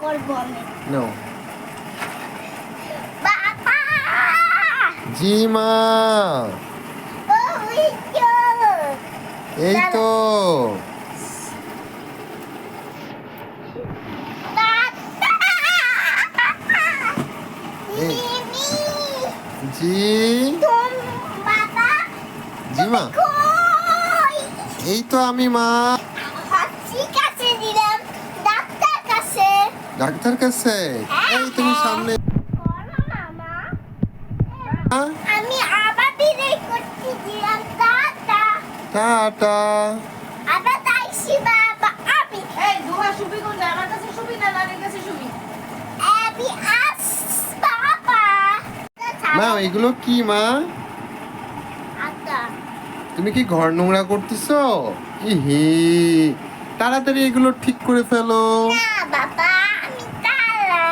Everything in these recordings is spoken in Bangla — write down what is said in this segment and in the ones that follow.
করবো আমি। নো বাবা জি মা ওই তো এই তো এই মিমি জি বাবা জি মা কই এই তো আমি মা ঠিক আছে দিলাম ডাক্তার কাছে ডাক্তার কাছে এই তুমি সামনে বলো না মা হ্যাঁ? আমি আবার বিদায় করতে দিলাম টাটা টাটা আবার তাইছি বাবা আমি এই দুহা শুবি কোন আমার কাছে শুবি না নানির কাছে শুবি? আমি আস বাবা মা এগুলো কি মা আচ্ছা তুমি কি ঘর নোংরা করতেছো ইহি তাড়াতাড়ি এগুলো ঠিক করে ফেলো না বাবা আমি তালা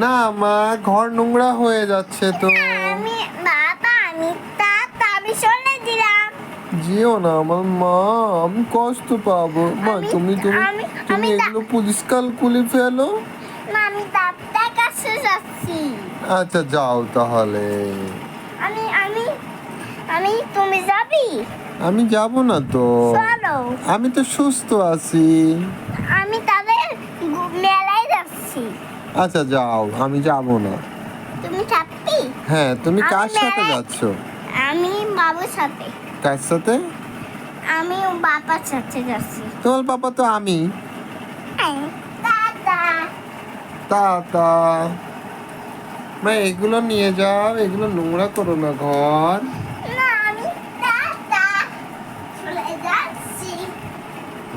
না মা ঘর নোংরা হয়ে যাচ্ছে তো আমি বাবা আমি টাটা আমি চলে দিলাম যেও না আমার মা আমি কষ্ট পাবো মা আমি- তুমি তুমি আমি- তুমি আমি এগুলো পরিষ্কার করে ফেলো না আমি ডাক্তার কাছে যাচ্ছি আচ্ছা যাও তাহলে আমি আমি আমি তুমি যাবি আমি যাব না তো চলো আমি তো সুস্থ আছি আমি তাদের মেলায় যাচ্ছি আচ্ছা যাও আমি যাব না তুমি থাকবি হ্যাঁ তুমি আমি কার সাথে মেলায়- যাচ্ছ আমি বাবুর সাথে কার সাথে আমি বাবার সাথে যাচ্ছি তোমার পাপা তো আমি দাদা তা মা এগুলো নিয়ে যাও এগুলো নোংরা করো না ঘর না আমি দাদা চলে যাচ্ছি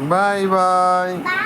বাই বাই বাই